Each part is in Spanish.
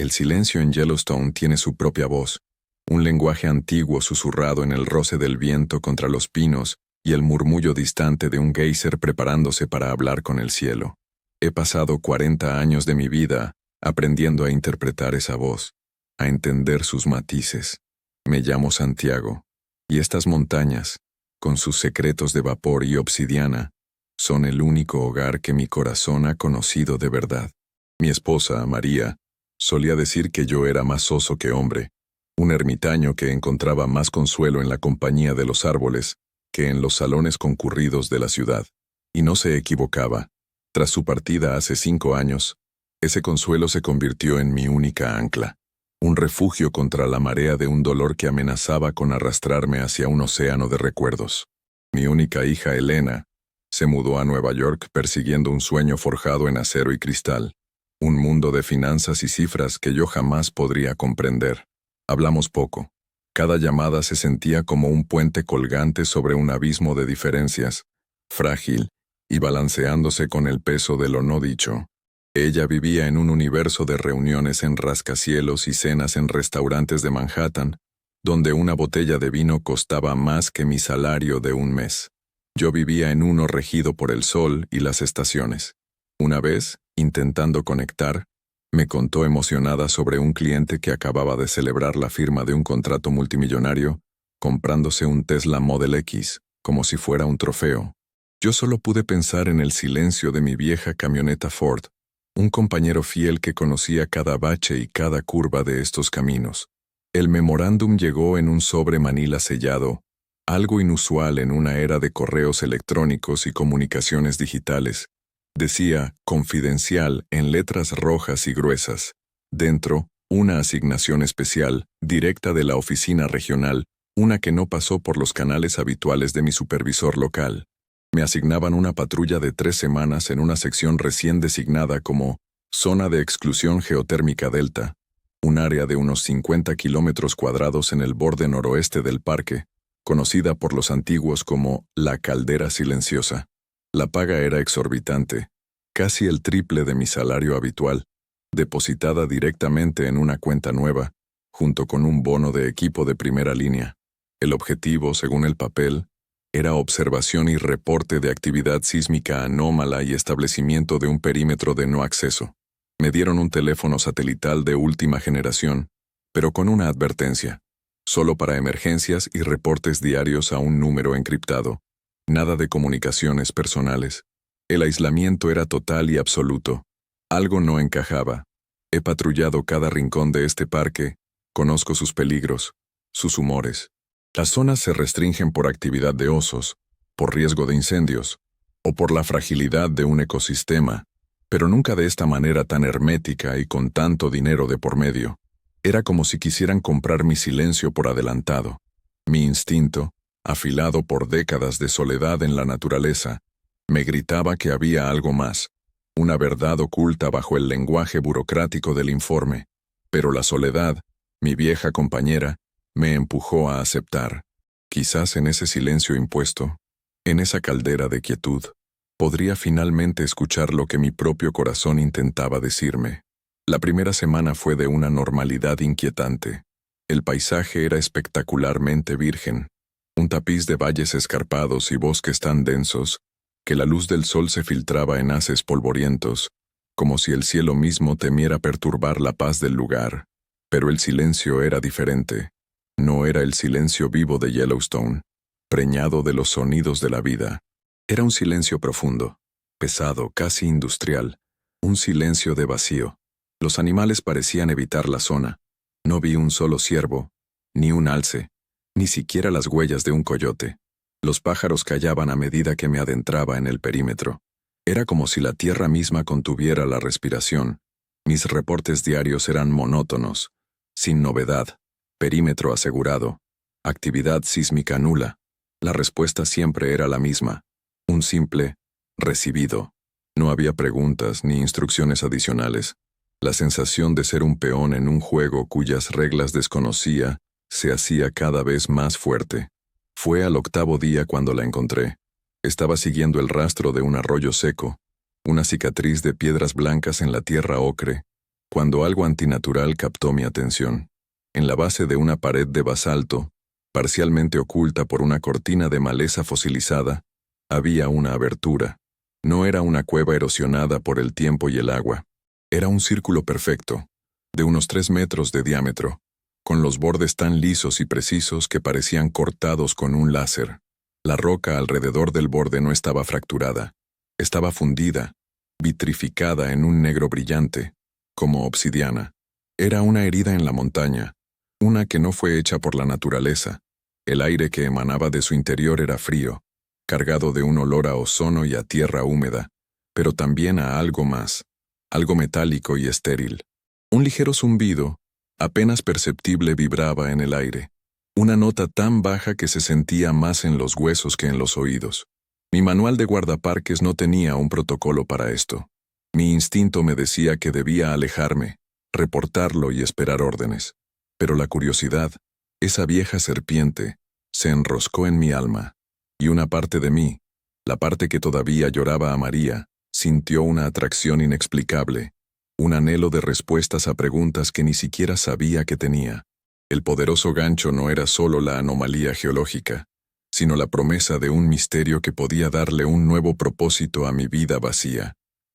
El silencio en Yellowstone tiene su propia voz, un lenguaje antiguo susurrado en el roce del viento contra los pinos y el murmullo distante de un geyser preparándose para hablar con el cielo. He pasado 40 años de mi vida aprendiendo a interpretar esa voz, a entender sus matices. Me llamo Santiago, y estas montañas, con sus secretos de vapor y obsidiana, son el único hogar que mi corazón ha conocido de verdad. Mi esposa, María, solía decir que yo era más oso que hombre, un ermitaño que encontraba más consuelo en la compañía de los árboles que en los salones concurridos de la ciudad. Y no se equivocaba. Tras su partida hace 5 años, ese consuelo se convirtió en mi única ancla, un refugio contra la marea de un dolor que amenazaba con arrastrarme hacia un océano de recuerdos. Mi única hija, Elena, se mudó a Nueva York persiguiendo un sueño forjado en acero y cristal, un mundo de finanzas y cifras que yo jamás podría comprender. Hablamos poco. Cada llamada se sentía como un puente colgante sobre un abismo de diferencias, frágil y balanceándose con el peso de lo no dicho. Ella vivía en un universo de reuniones en rascacielos y cenas en restaurantes de Manhattan, donde una botella de vino costaba más que mi salario de un mes. Yo vivía en uno regido por el sol y las estaciones. Una vez, intentando conectar, me contó emocionada sobre un cliente que acababa de celebrar la firma de un contrato multimillonario, comprándose un Tesla Model X, como si fuera un trofeo. Yo solo pude pensar en el silencio de mi vieja camioneta Ford, un compañero fiel que conocía cada bache y cada curva de estos caminos. El memorándum llegó en un sobre manila sellado, algo inusual en una era de correos electrónicos y comunicaciones digitales. Decía «Confidencial» en letras rojas y gruesas. Dentro, una asignación especial, directa de la oficina regional, una que no pasó por los canales habituales de mi supervisor local. Me asignaban una patrulla de 3 semanas en una sección recién designada como Zona de Exclusión Geotérmica Delta, un área de unos 50 kilómetros cuadrados en el borde noroeste del parque, conocida por los antiguos como la Caldera Silenciosa. La paga era exorbitante, casi el triple de mi salario habitual, depositada directamente en una cuenta nueva, junto con un bono de equipo de primera línea. El objetivo, según el papel, era observación y reporte de actividad sísmica anómala y establecimiento de un perímetro de no acceso. Me dieron un teléfono satelital de última generación, pero con una advertencia: solo para emergencias y reportes diarios a un número encriptado. Nada de comunicaciones personales. El aislamiento era total y absoluto. Algo no encajaba. He patrullado cada rincón de este parque, conozco sus peligros, sus humores. Las zonas se restringen por actividad de osos, por riesgo de incendios, o por la fragilidad de un ecosistema, pero nunca de esta manera tan hermética y con tanto dinero de por medio. Era como si quisieran comprar mi silencio por adelantado. Mi instinto, afilado por décadas de soledad en la naturaleza, me gritaba que había algo más, una verdad oculta bajo el lenguaje burocrático del informe. Pero la soledad, mi vieja compañera, me empujó a aceptar. Quizás en ese silencio impuesto, en esa caldera de quietud, podría finalmente escuchar lo que mi propio corazón intentaba decirme. La primera semana fue de una normalidad inquietante. El paisaje era espectacularmente virgen, un tapiz de valles escarpados y bosques tan densos que la luz del sol se filtraba en haces polvorientos, como si el cielo mismo temiera perturbar la paz del lugar. Pero el silencio era diferente. No era el silencio vivo de Yellowstone, preñado de los sonidos de la vida. Era un silencio profundo, pesado, casi industrial, un silencio de vacío. Los animales parecían evitar la zona. No vi un solo ciervo, ni un alce, ni siquiera las huellas de un coyote. Los pájaros callaban a medida que me adentraba en el perímetro. Era como si la tierra misma contuviera la respiración. Mis reportes diarios eran monótonos, sin novedad. Perímetro asegurado. Actividad sísmica nula. La respuesta siempre era la misma. Un simple recibido. No había preguntas ni instrucciones adicionales. La sensación de ser un peón en un juego cuyas reglas desconocía se hacía cada vez más fuerte. Fue al 8º día cuando la encontré. Estaba siguiendo el rastro de un arroyo seco, una cicatriz de piedras blancas en la tierra ocre, cuando algo antinatural captó mi atención. En la base de una pared de basalto, parcialmente oculta por una cortina de maleza fosilizada, había una abertura. No era una cueva erosionada por el tiempo y el agua. Era un círculo perfecto, de unos 3 metros de diámetro, con los bordes tan lisos y precisos que parecían cortados con un láser. La roca alrededor del borde no estaba fracturada. Estaba fundida, vitrificada en un negro brillante, como obsidiana. Era una herida en la montaña, una que no fue hecha por la naturaleza. El aire que emanaba de su interior era frío, cargado de un olor a ozono y a tierra húmeda, pero también a algo más, algo metálico y estéril. Un ligero zumbido, apenas perceptible, vibraba en el aire, una nota tan baja que se sentía más en los huesos que en los oídos. Mi manual de guardaparques no tenía un protocolo para esto. Mi instinto me decía que debía alejarme, reportarlo y esperar órdenes. Pero la curiosidad, esa vieja serpiente, se enroscó en mi alma, y una parte de mí, la parte que todavía lloraba a María, sintió una atracción inexplicable, un anhelo de respuestas a preguntas que ni siquiera sabía que tenía. El poderoso gancho no era solo la anomalía geológica, sino la promesa de un misterio que podía darle un nuevo propósito a mi vida vacía.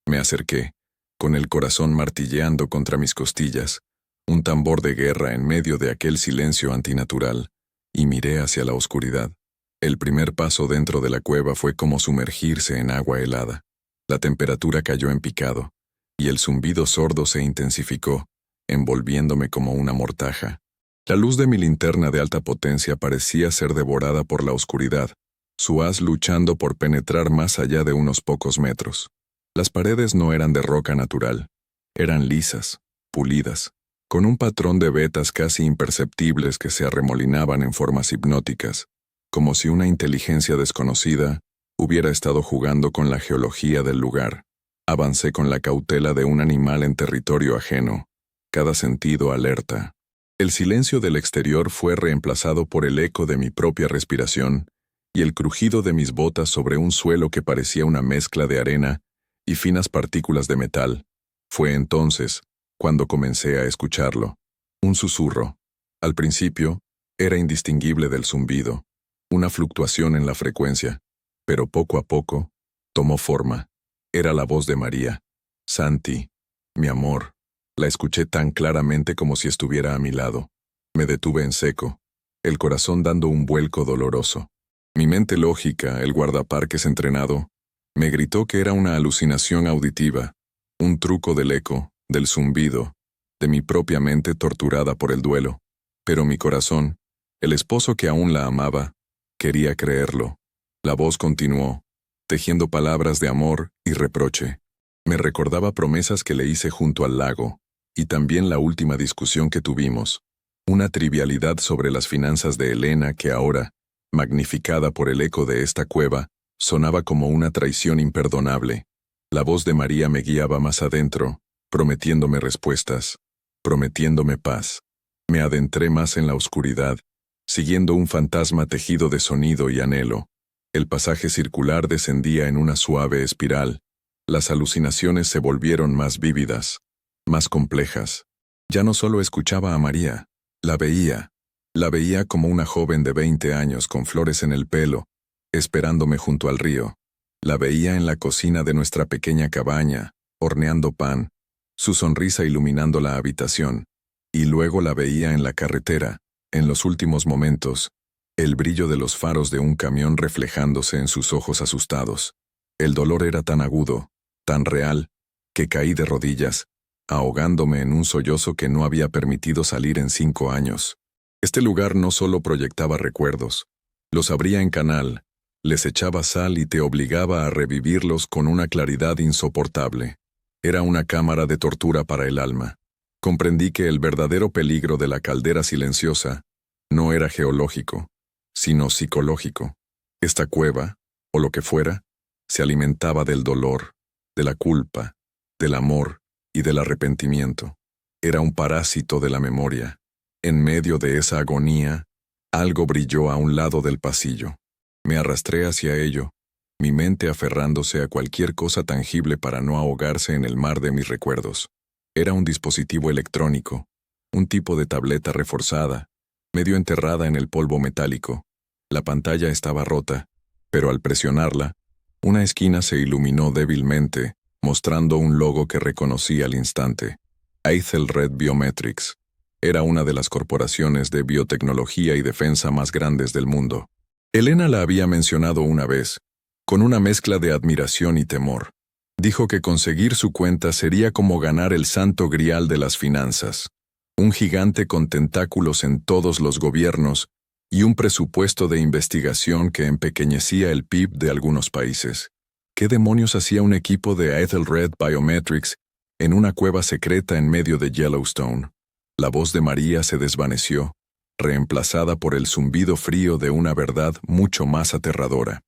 Me acerqué, con el corazón martilleando contra mis costillas, un tambor de guerra en medio de aquel silencio antinatural, y miré hacia la oscuridad. El primer paso dentro de la cueva fue como sumergirse en agua helada. La temperatura cayó en picado, y el zumbido sordo se intensificó, envolviéndome como una mortaja. La luz de mi linterna de alta potencia parecía ser devorada por la oscuridad, su haz luchando por penetrar más allá de unos pocos metros. Las paredes no eran de roca natural, eran lisas, pulidas, con un patrón de vetas casi imperceptibles que se arremolinaban en formas hipnóticas, como si una inteligencia desconocida hubiera estado jugando con la geología del lugar. Avancé con la cautela de un animal en territorio ajeno, cada sentido alerta. El silencio del exterior fue reemplazado por el eco de mi propia respiración y el crujido de mis botas sobre un suelo que parecía una mezcla de arena y finas partículas de metal. Fue entonces cuando comencé a escucharlo. Un susurro. Al principio, era indistinguible del zumbido, una fluctuación en la frecuencia, pero poco a poco, tomó forma. Era la voz de María. Santi, mi amor. La escuché tan claramente como si estuviera a mi lado. Me detuve en seco, el corazón dando un vuelco doloroso. Mi mente lógica, el guardaparques entrenado, me gritó que era una alucinación auditiva, un truco del eco, del zumbido, de mi propia mente torturada por el duelo. Pero mi corazón, el esposo que aún la amaba, quería creerlo. La voz continuó, tejiendo palabras de amor y reproche. Me recordaba promesas que le hice junto al lago, y también la última discusión que tuvimos, una trivialidad sobre las finanzas de Elena que ahora, magnificada por el eco de esta cueva, sonaba como una traición imperdonable. La voz de María me guiaba más adentro, prometiéndome respuestas, prometiéndome paz. Me adentré más en la oscuridad, siguiendo un fantasma tejido de sonido y anhelo. El pasaje circular descendía en una suave espiral. Las alucinaciones se volvieron más vívidas, más complejas. Ya no solo escuchaba a María, la veía. La veía como una joven de 20 años con flores en el pelo, esperándome junto al río. La veía en la cocina de nuestra pequeña cabaña, horneando pan, su sonrisa iluminando la habitación. Y luego la veía en la carretera, en los últimos momentos, el brillo de los faros de un camión reflejándose en sus ojos asustados. El dolor era tan agudo, tan real, que caí de rodillas, ahogándome en un sollozo que no había permitido salir en 5 años. Este lugar no solo proyectaba recuerdos, los abría en canal, les echaba sal y te obligaba a revivirlos con una claridad insoportable. Era una cámara de tortura para el alma. Comprendí que el verdadero peligro de la caldera silenciosa no era geológico, sino psicológico. Esta cueva, o lo que fuera, se alimentaba del dolor, de la culpa, del amor y del arrepentimiento. Era un parásito de la memoria. En medio de esa agonía, algo brilló a un lado del pasillo. Me arrastré hacia ello, mi mente aferrándose a cualquier cosa tangible para no ahogarse en el mar de mis recuerdos. Era un dispositivo electrónico, un tipo de tableta reforzada, medio enterrada en el polvo metálico. La pantalla estaba rota, pero al presionarla, una esquina se iluminó débilmente, mostrando un logo que reconocí al instante. Aethelred Biometrics. Era una de las corporaciones de biotecnología y defensa más grandes del mundo. Elena la había mencionado una vez, con una mezcla de admiración y temor. Dijo que conseguir su cuenta sería como ganar el santo grial de las finanzas. Un gigante con tentáculos en todos los gobiernos y un presupuesto de investigación que empequeñecía el PIB de algunos países. ¿Qué demonios hacía un equipo de Aethelred Biometrics en una cueva secreta en medio de Yellowstone? La voz de María se desvaneció, reemplazada por el zumbido frío de una verdad mucho más aterradora.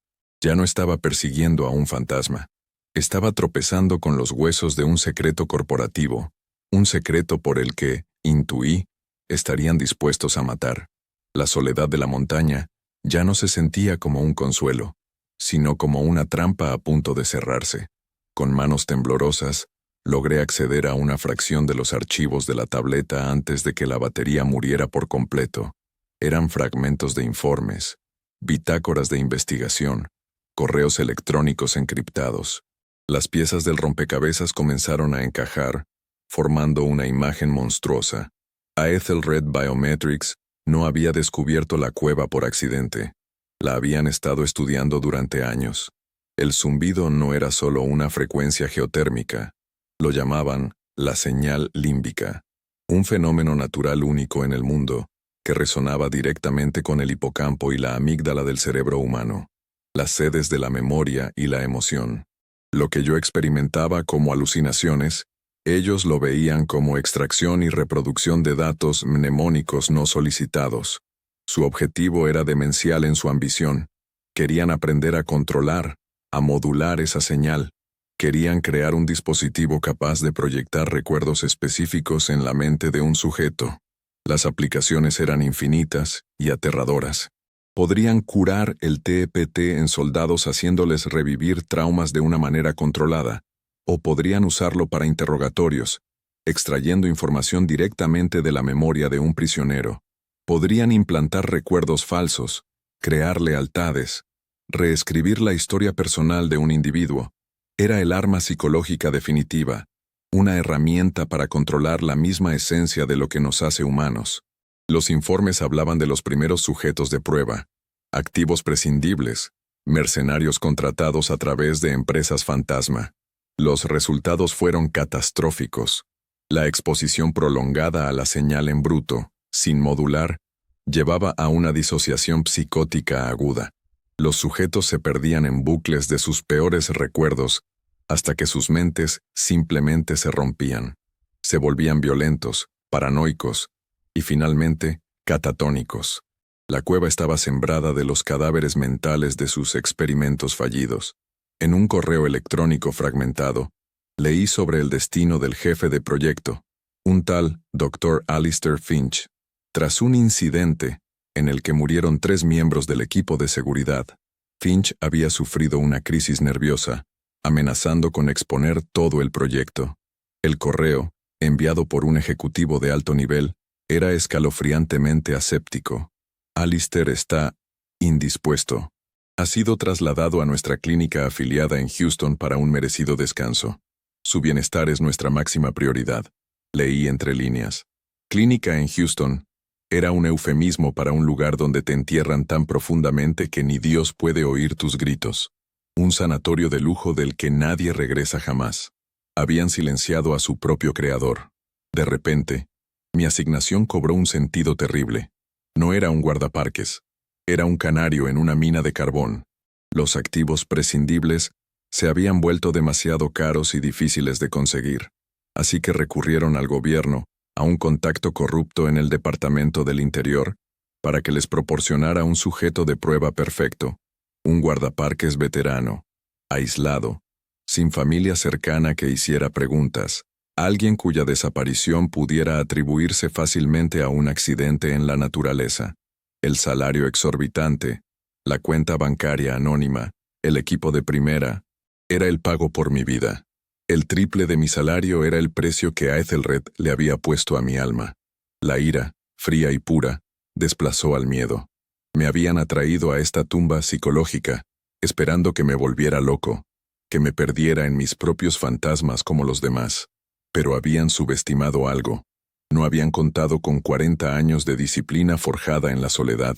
Ya no estaba persiguiendo a un fantasma. Estaba tropezando con los huesos de un secreto corporativo, un secreto por el que, intuí, estarían dispuestos a matar. La soledad de la montaña ya no se sentía como un consuelo, sino como una trampa a punto de cerrarse. Con manos temblorosas, logré acceder a una fracción de los archivos de la tableta antes de que la batería muriera por completo. Eran fragmentos de informes, bitácoras de investigación, correos electrónicos encriptados. Las piezas del rompecabezas comenzaron a encajar, formando una imagen monstruosa. Aethelred Biometrics no había descubierto la cueva por accidente. La habían estado estudiando durante años. El zumbido no era solo una frecuencia geotérmica. Lo llamaban la señal límbica, un fenómeno natural único en el mundo, que resonaba directamente con el hipocampo y la amígdala del cerebro humano, las sedes de la memoria y la emoción. Lo que yo experimentaba como alucinaciones, ellos lo veían como extracción y reproducción de datos mnemónicos no solicitados. Su objetivo era demencial en su ambición. Querían aprender a controlar, a modular esa señal. Querían crear un dispositivo capaz de proyectar recuerdos específicos en la mente de un sujeto. Las aplicaciones eran infinitas y aterradoras. Podrían curar el TEPT en soldados haciéndoles revivir traumas de una manera controlada, o podrían usarlo para interrogatorios, extrayendo información directamente de la memoria de un prisionero. Podrían implantar recuerdos falsos, crear lealtades, reescribir la historia personal de un individuo. Era el arma psicológica definitiva, una herramienta para controlar la misma esencia de lo que nos hace humanos. Los informes hablaban de los primeros sujetos de prueba, activos prescindibles, mercenarios contratados a través de empresas fantasma. Los resultados fueron catastróficos. La exposición prolongada a la señal en bruto, sin modular, llevaba a una disociación psicótica aguda. Los sujetos se perdían en bucles de sus peores recuerdos hasta que sus mentes simplemente se rompían. Se volvían violentos, paranoicos y finalmente catatónicos. La cueva estaba sembrada de los cadáveres mentales de sus experimentos fallidos. En un correo electrónico fragmentado, leí sobre el destino del jefe de proyecto, un tal Dr. Alistair Finch. Tras un incidente en el que murieron 3 miembros del equipo de seguridad, Finch había sufrido una crisis nerviosa, amenazando con exponer todo el proyecto. El correo, enviado por un ejecutivo de alto nivel, era escalofriantemente aséptico. Alistair está indispuesto. Ha sido trasladado a nuestra clínica afiliada en Houston para un merecido descanso. Su bienestar es nuestra máxima prioridad. Leí entre líneas. Clínica en Houston era un eufemismo para un lugar donde te entierran tan profundamente que ni Dios puede oír tus gritos. Un sanatorio de lujo del que nadie regresa jamás. Habían silenciado a su propio creador. De repente, mi asignación cobró un sentido terrible. No era un guardaparques. Era un canario en una mina de carbón. Los activos prescindibles se habían vuelto demasiado caros y difíciles de conseguir, así que recurrieron al gobierno, a un contacto corrupto en el Departamento del Interior, para que les proporcionara un sujeto de prueba perfecto, un guardaparques veterano, aislado, sin familia cercana que hiciera preguntas, alguien cuya desaparición pudiera atribuirse fácilmente a un accidente en la naturaleza. El salario exorbitante, la cuenta bancaria anónima, el equipo de primera, era el pago por mi vida. El triple de mi salario era el precio que Aethelred le había puesto a mi alma. La ira, fría y pura, desplazó al miedo. Me habían atraído a esta tumba psicológica, esperando que me volviera loco, que me perdiera en mis propios fantasmas como los demás. Pero habían subestimado algo. No habían contado con 40 años de disciplina forjada en la soledad,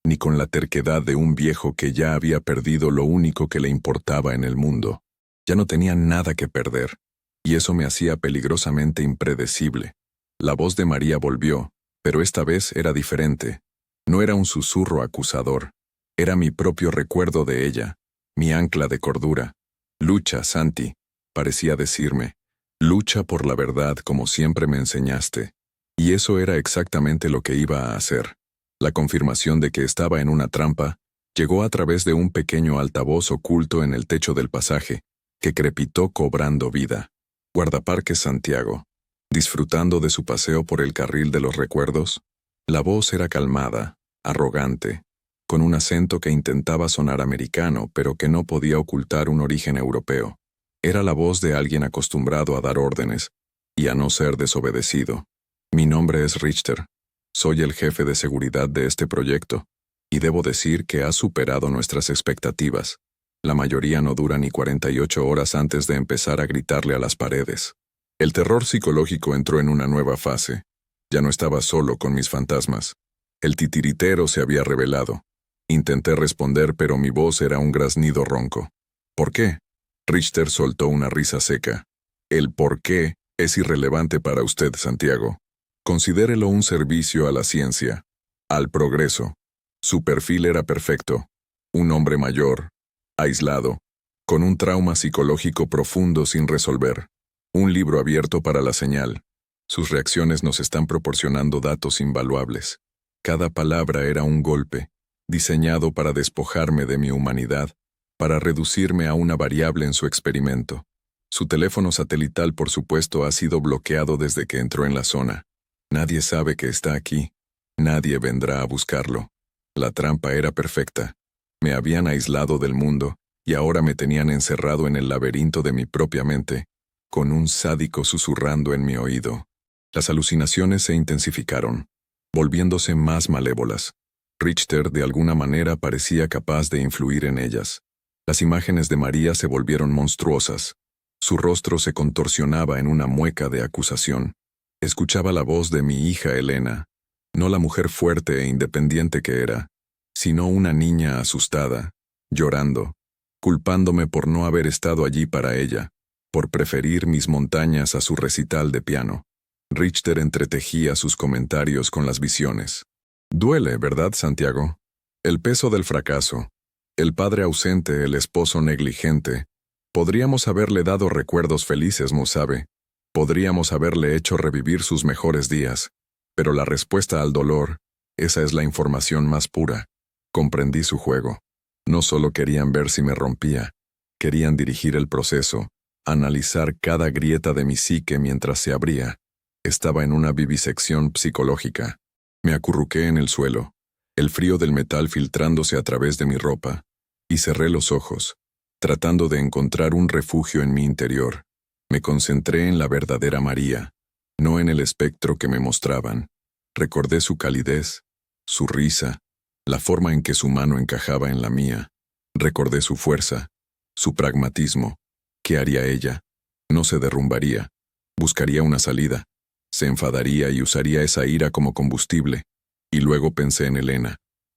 ni con la terquedad de un viejo que ya había perdido lo único que le importaba en el mundo. Ya no tenía nada que perder, y eso me hacía peligrosamente impredecible. La voz de María volvió, pero esta vez era diferente. No era un susurro acusador, era mi propio recuerdo de ella, mi ancla de cordura. Lucha, Santi, parecía decirme, lucha por la verdad como siempre me enseñaste. Y eso era exactamente lo que iba a hacer. La confirmación de que estaba en una trampa llegó a través de un pequeño altavoz oculto en el techo del pasaje, que crepitó cobrando vida. Guardaparques Santiago, disfrutando de su paseo por el carril de los recuerdos. La voz era calmada, arrogante, con un acento que intentaba sonar americano, pero que no podía ocultar un origen europeo. Era la voz de alguien acostumbrado a dar órdenes y a no ser desobedecido. Mi nombre es Richter. Soy el jefe de seguridad de este proyecto, y debo decir que ha superado nuestras expectativas. La mayoría no dura ni 48 horas antes de empezar a gritarle a las paredes. El terror psicológico entró en una nueva fase. Ya no estaba solo con mis fantasmas. El titiritero se había revelado. Intenté responder, pero mi voz era un graznido ronco. ¿Por qué? Richter soltó una risa seca. El por qué es irrelevante para usted, Santiago. Considérelo un servicio a la ciencia, al progreso. Su perfil era perfecto. Un hombre mayor, aislado, con un trauma psicológico profundo sin resolver. Un libro abierto para la señal. Sus reacciones nos están proporcionando datos invaluables. Cada palabra era un golpe, diseñado para despojarme de mi humanidad, para reducirme a una variable en su experimento. Su teléfono satelital, por supuesto, ha sido bloqueado desde que entró en la zona. Nadie sabe que está aquí. Nadie vendrá a buscarlo. La trampa era perfecta. Me habían aislado del mundo, y ahora me tenían encerrado en el laberinto de mi propia mente, con un sádico susurrando en mi oído. Las alucinaciones se intensificaron, volviéndose más malévolas. Richter de alguna manera parecía capaz de influir en ellas. Las imágenes de María se volvieron monstruosas. Su rostro se contorsionaba en una mueca de acusación. Escuchaba la voz de mi hija Elena, no la mujer fuerte e independiente que era, sino una niña asustada, llorando, culpándome por no haber estado allí para ella, por preferir mis montañas a su recital de piano. Richter entretejía sus comentarios con las visiones. Duele, ¿verdad, Santiago? El peso del fracaso, el padre ausente, el esposo negligente. Podríamos haberle dado recuerdos felices, ¿no sabe? Podríamos haberle hecho revivir sus mejores días. Pero la respuesta al dolor, esa es la información más pura. Comprendí su juego. No solo querían ver si me rompía, querían dirigir el proceso, analizar cada grieta de mi psique mientras se abría. Estaba en una vivisección psicológica. Me acurruqué en el suelo, el frío del metal filtrándose a través de mi ropa, y cerré los ojos, tratando de encontrar un refugio en mi interior. Me concentré en la verdadera María, no en el espectro que me mostraban. Recordé su calidez, su risa, la forma en que su mano encajaba en la mía. Recordé su fuerza, su pragmatismo. ¿Qué haría ella? No se derrumbaría. Buscaría una salida. Se enfadaría y usaría esa ira como combustible. Y luego pensé en Elena,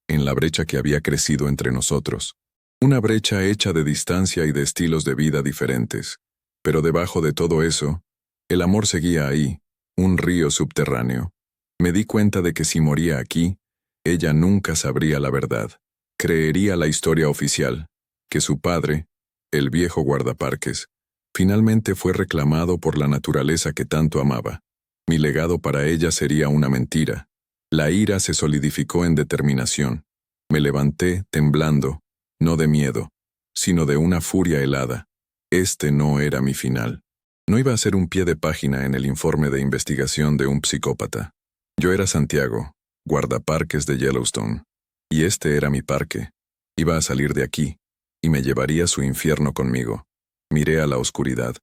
en la brecha que había crecido entre nosotros. Una brecha hecha de distancia y de estilos de vida diferentes. Pero debajo de todo eso, el amor seguía ahí, un río subterráneo. Me di cuenta de que si moría aquí, ella nunca sabría la verdad. Creería la historia oficial, que su padre, el viejo guardaparques, finalmente fue reclamado por la naturaleza que tanto amaba. Mi legado para ella sería una mentira. La ira se solidificó en determinación. Me levanté temblando, no de miedo, sino de una furia helada. Este no era mi final. No iba a ser un pie de página en el informe de investigación de un psicópata. Yo era Santiago, guardaparques de Yellowstone, y este era mi parque. Iba a salir de aquí, y me llevaría a su infierno conmigo. Miré a la oscuridad.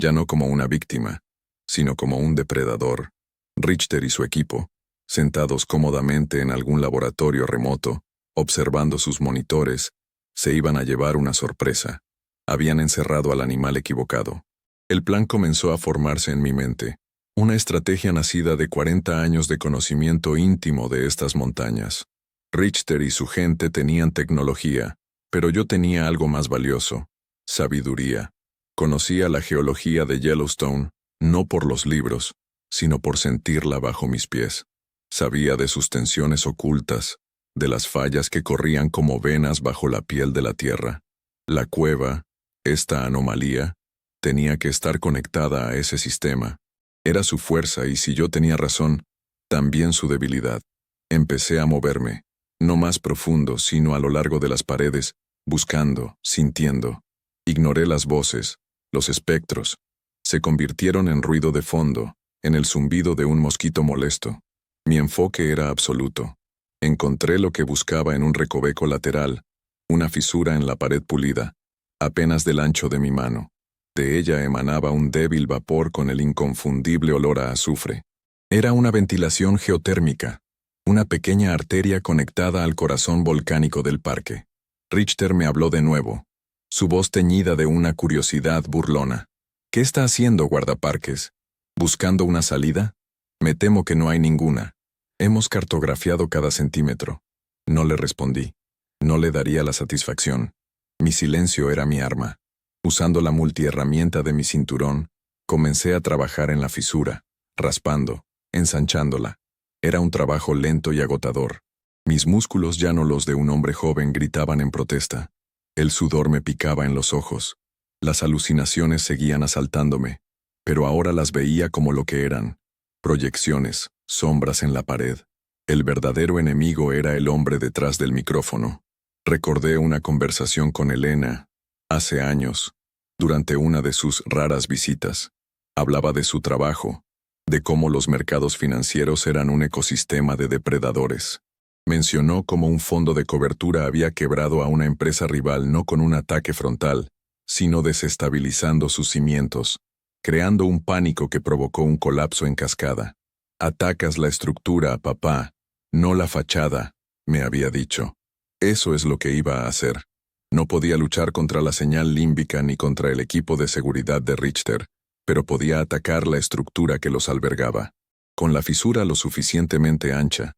ya no como una víctima, sino como un depredador. Richter y su equipo, sentados cómodamente en algún laboratorio remoto, observando sus monitores, se iban a llevar una sorpresa. Habían encerrado al animal equivocado. El plan comenzó a formarse en mi mente, una estrategia nacida de 40 años de conocimiento íntimo de estas montañas. Richter y su gente tenían tecnología, pero yo tenía algo más valioso: sabiduría. Conocía la geología de Yellowstone, no por los libros, sino por sentirla bajo mis pies. Sabía de sus tensiones ocultas, de las fallas que corrían como venas bajo la piel de la tierra. La cueva, esta anomalía, tenía que estar conectada a ese sistema. Era su fuerza y, si yo tenía razón, también su debilidad. Empecé a moverme, no más profundo, sino a lo largo de las paredes, buscando, sintiendo. Ignoré las voces, los espectros. Se convirtieron en ruido de fondo, en el zumbido de un mosquito molesto. Mi enfoque era absoluto. Encontré lo que buscaba en un recoveco lateral, una fisura en la pared pulida, apenas del ancho de mi mano. De ella emanaba un débil vapor con el inconfundible olor a azufre. Era una ventilación geotérmica, una pequeña arteria conectada al corazón volcánico del parque. Richter me habló de nuevo, su voz teñida de una curiosidad burlona. ¿Qué está haciendo, guardaparques? ¿Buscando una salida? Me temo que no hay ninguna. Hemos cartografiado cada centímetro. No le respondí. No le daría la satisfacción. Mi silencio era mi arma. Usando la multiherramienta de mi cinturón, comencé a trabajar en la fisura, raspando, ensanchándola. Era un trabajo lento y agotador. Mis músculos, ya no los de un hombre joven, gritaban en protesta. El sudor me picaba en los ojos. Las alucinaciones seguían asaltándome, pero ahora las veía como lo que eran: proyecciones, sombras en la pared. El verdadero enemigo era el hombre detrás del micrófono. Recordé una conversación con Elena, hace años, durante una de sus raras visitas. Hablaba de su trabajo, de cómo los mercados financieros eran un ecosistema de depredadores. Mencionó cómo un fondo de cobertura había quebrado a una empresa rival no con un ataque frontal, sino desestabilizando sus cimientos, creando un pánico que provocó un colapso en cascada. «Atacas la estructura, papá, no la fachada», me había dicho. Eso es lo que iba a hacer. No podía luchar contra la señal límbica ni contra el equipo de seguridad de Richter, pero podía atacar la estructura que los albergaba. Con la fisura lo suficientemente ancha,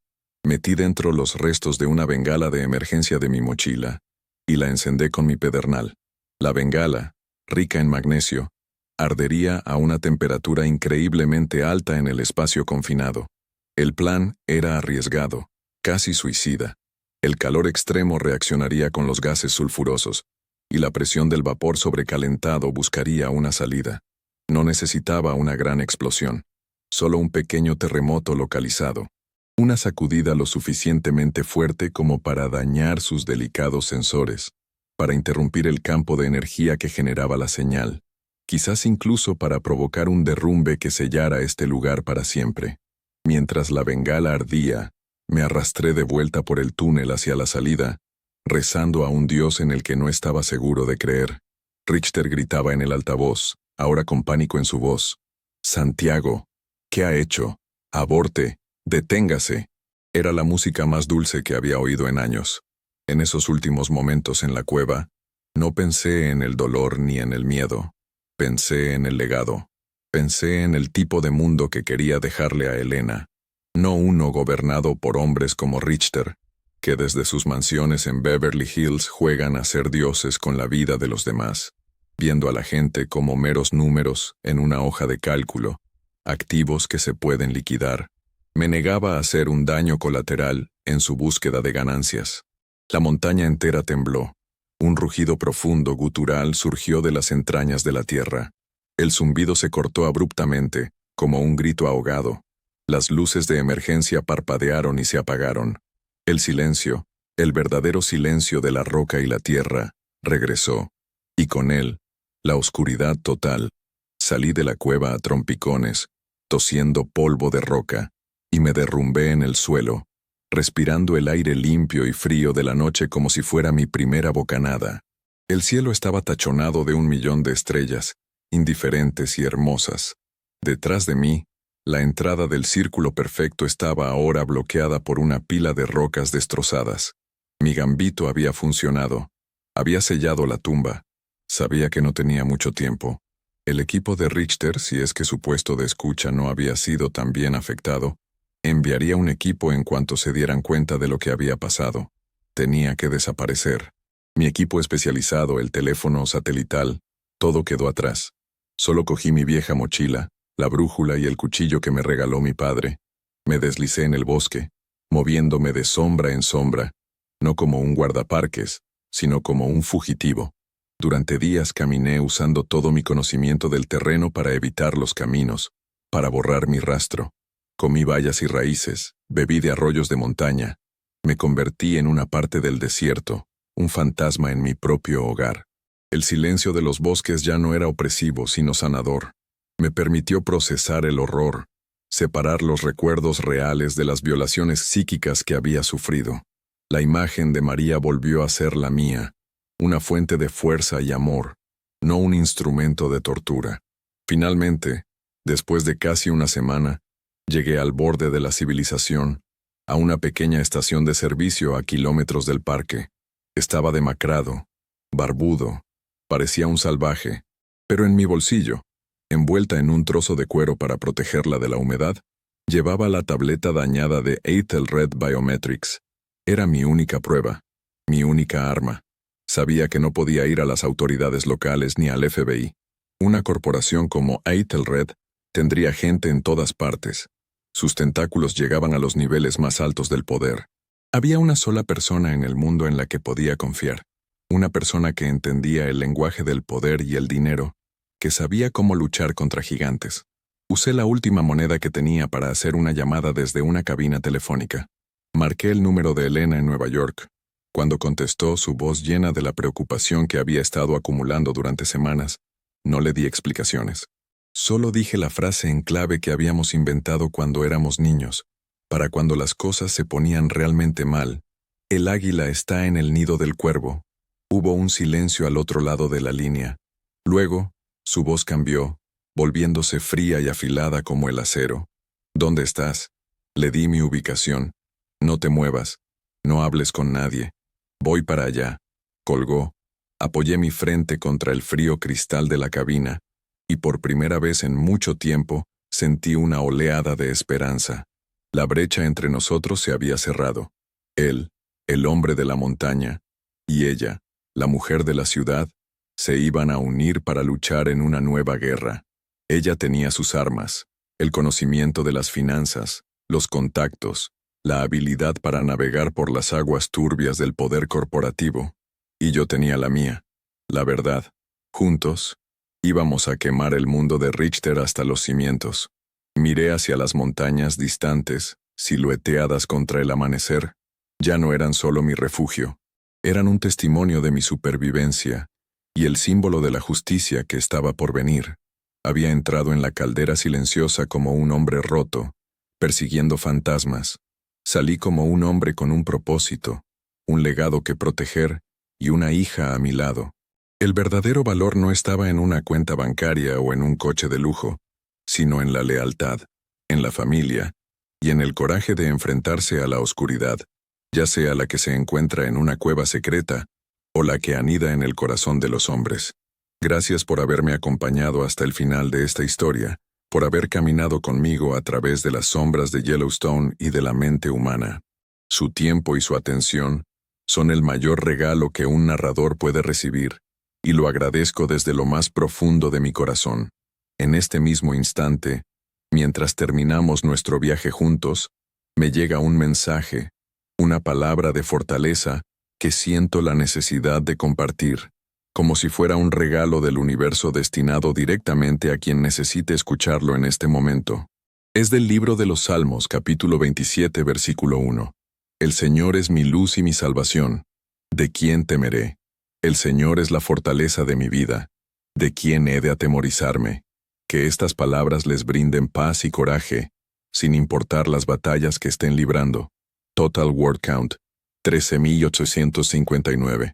metí dentro los restos de una bengala de emergencia de mi mochila y la encendé con mi pedernal. La bengala, rica en magnesio, ardería a una temperatura increíblemente alta en el espacio confinado. El plan era arriesgado, casi suicida. El calor extremo reaccionaría con los gases sulfurosos, y la presión del vapor sobrecalentado buscaría una salida. No necesitaba una gran explosión, solo un pequeño terremoto localizado. Una sacudida lo suficientemente fuerte como para dañar sus delicados sensores, para interrumpir el campo de energía que generaba la señal, quizás incluso para provocar un derrumbe que sellara este lugar para siempre. Mientras la bengala ardía, me arrastré de vuelta por el túnel hacia la salida, rezando a un Dios en el que no estaba seguro de creer. Richter gritaba en el altavoz, ahora con pánico en su voz: «Santiago, ¿qué ha hecho? Aborte, deténgase». Era la música más dulce que había oído en años. En esos últimos momentos en la cueva, no pensé en el dolor ni en el miedo. Pensé en el legado. Pensé en el tipo de mundo que quería dejarle a Elena. No uno gobernado por hombres como Richter, que desde sus mansiones en Beverly Hills juegan a ser dioses con la vida de los demás, viendo a la gente como meros números en una hoja de cálculo, activos que se pueden liquidar. Me negaba a hacer un daño colateral en su búsqueda de ganancias. La montaña entera tembló. Un rugido profundo, gutural, surgió de las entrañas de la tierra. El zumbido se cortó abruptamente, como un grito ahogado. Las luces de emergencia parpadearon y se apagaron. El silencio, el verdadero silencio de la roca y la tierra, regresó, y con él, la oscuridad total. Salí de la cueva a trompicones, tosiendo polvo de roca, y me derrumbé en el suelo, respirando el aire limpio y frío de la noche como si fuera mi primera bocanada. El cielo estaba tachonado de 1 millón de estrellas, indiferentes y hermosas. Detrás de mí, la entrada del círculo perfecto estaba ahora bloqueada por una pila de rocas destrozadas. Mi gambito había funcionado. Había sellado la tumba. Sabía que no tenía mucho tiempo. El equipo de Richter, si es que su puesto de escucha no había sido tan bien afectado, enviaría un equipo en cuanto se dieran cuenta de lo que había pasado. Tenía que desaparecer. Mi equipo especializado, el teléfono satelital, todo quedó atrás. Solo cogí mi vieja mochila, la brújula y el cuchillo que me regaló mi padre. Me deslicé en el bosque, moviéndome de sombra en sombra, no como un guardaparques, sino como un fugitivo. Durante días caminé usando todo mi conocimiento del terreno para evitar los caminos, para borrar mi rastro. Comí bayas y raíces, bebí de arroyos de montaña. Me convertí en una parte del desierto, un fantasma en mi propio hogar. El silencio de los bosques ya no era opresivo, sino sanador. Me permitió procesar el horror, separar los recuerdos reales de las violaciones psíquicas que había sufrido. La imagen de María volvió a ser la mía, una fuente de fuerza y amor, no un instrumento de tortura. Finalmente, después de casi una semana, llegué al borde de la civilización, a una pequeña estación de servicio a kilómetros del parque. Estaba demacrado, barbudo, parecía un salvaje, pero en mi bolsillo, envuelta en un trozo de cuero para protegerla de la humedad, llevaba la tableta dañada de Ethelred Biometrics. Era mi única prueba, mi única arma. Sabía que no podía ir a las autoridades locales ni al FBI. Una corporación como Ethelred tendría gente en todas partes. Sus tentáculos llegaban a los niveles más altos del poder. Había una sola persona en el mundo en la que podía confiar. Una persona que entendía el lenguaje del poder y el dinero, que sabía cómo luchar contra gigantes. Usé la última moneda que tenía para hacer una llamada desde una cabina telefónica. Marqué el número de Elena en Nueva York. Cuando contestó, su voz llena de la preocupación que había estado acumulando durante semanas, no le di explicaciones. Solo dije la frase en clave que habíamos inventado cuando éramos niños, para cuando las cosas se ponían realmente mal. El águila está en el nido del cuervo. Hubo un silencio al otro lado de la línea. Luego, su voz cambió, volviéndose fría y afilada como el acero. ¿Dónde estás? Le di mi ubicación. No te muevas. No hables con nadie. Voy para allá. Colgó. Apoyé mi frente contra el frío cristal de la cabina, y por primera vez en mucho tiempo sentí una oleada de esperanza. La brecha entre nosotros se había cerrado. Él, el hombre de la montaña, y ella, la mujer de la ciudad, se iban a unir para luchar en una nueva guerra. Ella tenía sus armas, el conocimiento de las finanzas, los contactos, la habilidad para navegar por las aguas turbias del poder corporativo, y yo tenía la mía, la verdad. Juntos, íbamos a quemar el mundo de Richter hasta los cimientos. Miré hacia las montañas distantes, silueteadas contra el amanecer. Ya no eran solo mi refugio, eran un testimonio de mi supervivencia y el símbolo de la justicia que estaba por venir. Había entrado en la caldera silenciosa como un hombre roto, persiguiendo fantasmas. Salí como un hombre con un propósito, un legado que proteger y una hija a mi lado. El verdadero valor no estaba en una cuenta bancaria o en un coche de lujo, sino en la lealtad, en la familia y en el coraje de enfrentarse a la oscuridad, ya sea la que se encuentra en una cueva secreta o la que anida en el corazón de los hombres. Gracias por haberme acompañado hasta el final de esta historia, por haber caminado conmigo a través de las sombras de Yellowstone y de la mente humana. Su tiempo y su atención son el mayor regalo que un narrador puede recibir, y lo agradezco desde lo más profundo de mi corazón. En este mismo instante, mientras terminamos nuestro viaje juntos, me llega un mensaje, una palabra de fortaleza que siento la necesidad de compartir, como si fuera un regalo del universo destinado directamente a quien necesite escucharlo en este momento. Es del libro de los Salmos, capítulo 27, versículo 1. El Señor es mi luz y mi salvación. ¿De quién temeré? El Señor es la fortaleza de mi vida. ¿De quién he de atemorizarme? Que estas palabras les brinden paz y coraje, sin importar las batallas que estén librando. Total Word Count, 13.859.